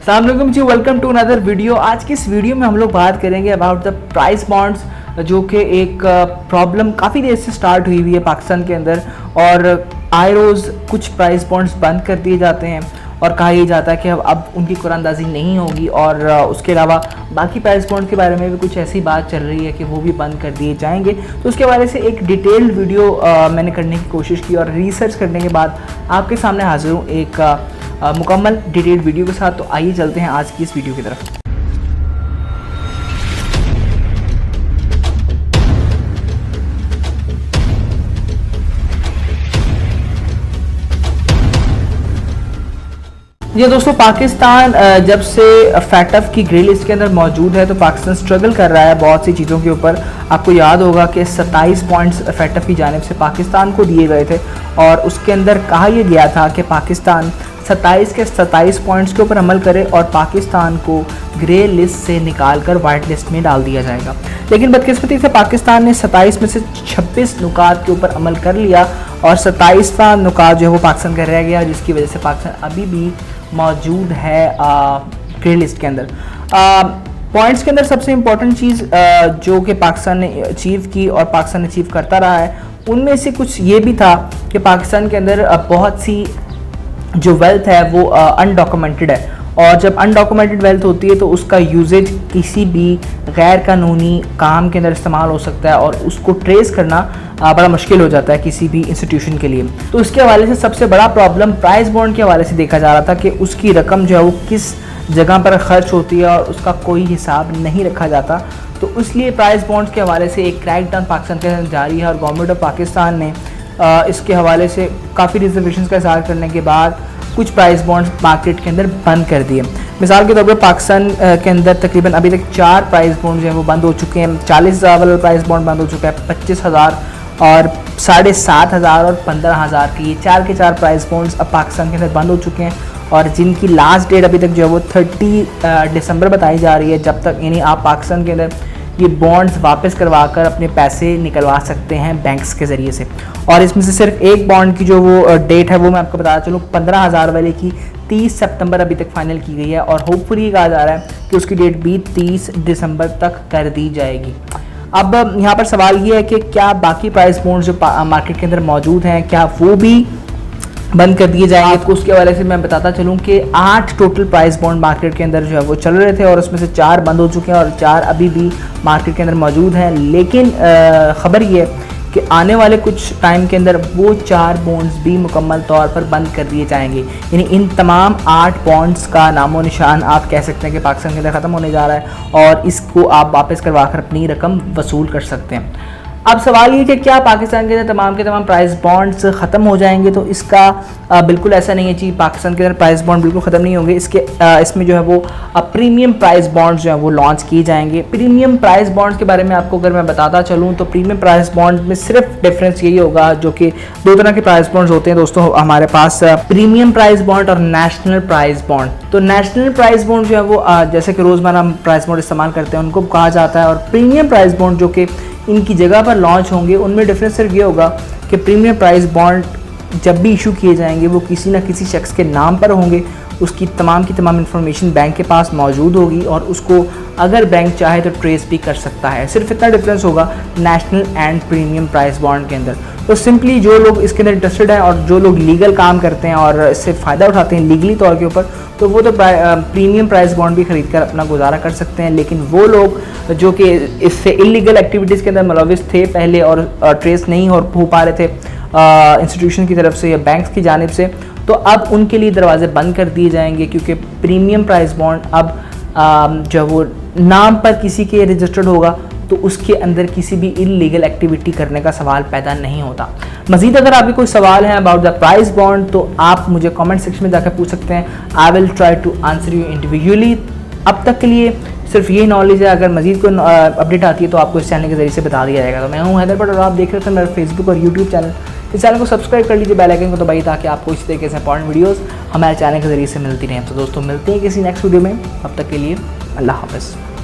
अस्सलाम वालेकुम जी, welcome to another video. आज की इस वीडियो में हम लोग बात करेंगे अबाउट द प्राइस बॉन्ड्स, जो कि एक प्रॉब्लम काफ़ी देर से स्टार्ट हुई है पाकिस्तान के अंदर। और आए रोज़ कुछ प्राइस बॉन्ड्स बंद कर दिए जाते हैं और कहा यह जाता है कि अब उनकी कुरानंदाजी नहीं होगी। और उसके अलावा बाकी प्राइस बॉन्ड के बारे में भी कुछ ऐसी बात चल रही है कि वो भी बंद कर दिए जाएंगे। तो उसके बारे से एक डिटेल्ड वीडियो मैंने करने की कोशिश की और रिसर्च करने के बाद आपके सामने हाजिर हूँ एक मुकम्मल डिटेल्ड वीडियो के साथ। तो आइए चलते हैं आज की इस वीडियो की तरफ। ये दोस्तों, पाकिस्तान जब से फैटफ की ग्रे लिस्ट के अंदर मौजूद है तो पाकिस्तान स्ट्रगल कर रहा है बहुत सी चीज़ों के ऊपर। आपको याद होगा कि 27 पॉइंट्स फैटफ की जानिब से पाकिस्तान को दिए गए थे और उसके अंदर कहा यह गया था कि पाकिस्तान 27 के 27 पॉइंट्स के ऊपर अमल करे और पाकिस्तान को ग्रे लिस्ट से निकाल कर वाइट लिस्ट में डाल दिया जाएगा। लेकिन बदकिस्मती से पाकिस्तान ने 27 में से 26 नुकात के ऊपर अमल कर लिया और 27वां नुकात जो है वो पाकिस्तान का रह गया, जिसकी वजह से पाकिस्तान अभी भी मौजूद है ग्रे लिस्ट के अंदर। पॉइंट्स के अंदर सबसे इम्पॉर्टेंट चीज़ जो कि पाकिस्तान ने अचीव की और पाकिस्तान अचीव करता रहा है, उनमें से कुछ ये भी था कि पाकिस्तान के अंदर बहुत सी जो वेल्थ है वो अनडॉक्यूमेंटेड है। और जब अनडॉक्यूमेंटेड वेल्थ होती है तो उसका यूजेज किसी भी गैर कानूनी काम के अंदर इस्तेमाल हो सकता है और उसको ट्रेस करना बड़ा मुश्किल हो जाता है किसी भी इंस्टीट्यूशन के लिए। तो उसके हवाले से सबसे बड़ा प्रॉब्लम प्राइस बॉन्ड के हवाले से देखा जा रहा था कि उसकी रकम जो है वो किस जगह पर खर्च होती है और उसका कोई हिसाब नहीं रखा जाता। तो इसलिए प्राइस बॉन्ड के हवाले से एक क्रैकडाउन पाकिस्तान के अंदर जारी है और गवर्नमेंट ऑफ पाकिस्तान ने इसके हवाले से काफ़ी रिजर्वेशन का इज़हार करने के बाद कुछ प्राइस बॉन्ड्स मार्केट के अंदर बंद कर दिए। मिसाल के तौर पर पाकिस्तान के अंदर तकरीबन अभी तक 4 प्राइस बॉन्ड जो है वो बंद हो चुके हैं। 40,000 वाला प्राइस बॉन्ड बंद हो चुका है, 25,000 और 7,500 और 15,000 के, ये 4 के 4 प्राइस बॉन्ड्स अब पाकिस्तान के अंदर बंद हो चुके हैं और जिनकी लास्ट डेट अभी तक जो है वो 30 दिसंबर बताई जा रही है। जब तक यानी आप पाकिस्तान के अंदर ये बॉन्ड्स वापस करवा कर अपने पैसे निकलवा सकते हैं बैंक्स के ज़रिए से। और इसमें से सिर्फ एक बॉन्ड की जो वो डेट है वो मैं आपको बताता चलूँ, 15,000 वाले की 30 सितंबर अभी तक फाइनल की गई है और होपफुली कहा जा रहा है कि उसकी डेट भी 30 दिसंबर तक कर दी जाएगी। अब यहाँ पर सवाल ये है कि क्या बाकी प्राइस बॉन्ड्स जो मार्केट के अंदर मौजूद हैं क्या वो भी बंद कर दिए जाएंगे। आपको उसके हवाले से मैं बताता चलूँ कि 8 टोटल प्राइस बॉन्ड मार्केट के अंदर जो है वो चल रहे थे और उसमें से 4 बंद हो चुके हैं और 4 अभी भी मार्केट के अंदर मौजूद हैं। लेकिन ख़बर ये है कि आने वाले कुछ टाइम के अंदर वो 4 बॉन्ड्स भी मुकम्मल तौर पर बंद कर दिए जाएंगे। यानी इन तमाम 8 बॉन्ड्स का नामो निशान आप कह सकते हैं कि पाकिस्तान के अंदर ख़त्म होने जा रहा है और इसको आप वापस करवा कर अपनी रकम वसूल कर सकते हैं। अब सवाल ये कि क्या पाकिस्तान के अंदर तमाम के तमाम प्राइस बॉन्ड्स ख़त्म हो जाएंगे, तो इसका बिल्कुल ऐसा नहीं है जी। पाकिस्तान के अंदर प्राइस बॉन्ड बिल्कुल ख़त्म नहीं होंगे। इसमें जो है वो प्रीमियम प्राइस बॉन्ड्स जो है वो लॉन्च किए जाएंगे। प्रीमियम प्राइस बॉन्ड्स के बारे में आपको अगर मैं बताता चलूँ तो प्रीमियम प्राइस बॉन्ड में सिर्फ डिफरेंस यही होगा, जो कि 2 तरह के प्राइस बॉन्ड्स होते हैं दोस्तों हमारे पास, प्रीमियम प्राइस बॉन्ड और नेशनल प्राइस बॉन्ड। तो नेशनल प्राइस बॉन्ड जो है वो जैसे कि रोज़मर्रा हम प्राइस बॉन्ड इस्तेमाल करते हैं उनको कहा जाता है, और प्रीमियम प्राइस बॉन्ड जो कि इनकी जगह पर लॉन्च होंगे उनमें डिफरेंस सिर्फ ये होगा कि प्रीमियम प्राइस बॉन्ड जब भी इशू किए जाएंगे वो किसी न किसी शख्स के नाम पर होंगे, उसकी तमाम की तमाम इन्फॉर्मेशन बैंक के पास मौजूद होगी और उसको अगर बैंक चाहे तो ट्रेस भी कर सकता है। सिर्फ इतना डिफरेंस होगा national and premium price bond के अंदर। तो सिंपली जो लोग इसके अंदर इंटरेस्टेड हैं और जो लोग लीगल काम करते हैं और इससे फ़ायदा उठाते हैं लीगली तौर के ऊपर, तो वो तो प्रीमियम प्राइस बॉन्ड भी ख़रीद कर अपना गुजारा कर सकते हैं। लेकिन वो लोग जो कि इससे इलीगल एक्टिविटीज़ के अंदर मुलविस थे पहले और ट्रेस नहीं हो पा रहे थे इंस्टीट्यूशन की तरफ से या बैंक्स की जानिब से, तो अब उनके लिए दरवाजे बंद कर दिए जाएंगे क्योंकि प्रीमियम प्राइस बॉन्ड अब जो वो नाम पर किसी के रजिस्टर्ड होगा तो उसके अंदर किसी भी इलीगल एक्टिविटी करने का सवाल पैदा नहीं होता। मज़ीद अगर आपके कोई सवाल हैं अबाउट द प्राइस बॉन्ड तो आप मुझे कमेंट सेक्शन में जाकर पूछ सकते हैं। I will try to answer you individually. अब तक के लिए सिर्फ ये नॉलेज है, अगर मज़ीद कोई अपडेट आती है तो आपको इस चैनल के ज़रिए से बता दिया जाएगा। तो मैं हूँ हैदर भट्ट और आप देख रहे थे मेरा फेसबुक और यूट्यूब चैनल। इस चैनल को सब्सक्राइब कर लीजिए, बेल आइकन को दबाइए ताकि आपको इसी तरीके से इंपॉर्टेंट वीडियोस हमारे चैनल के ज़रिए से मिलती रहें। तो दोस्तों मिलते हैं किसी नेक्स्ट वीडियो में, अब तक के लिए अल्लाह हाफ़िज़।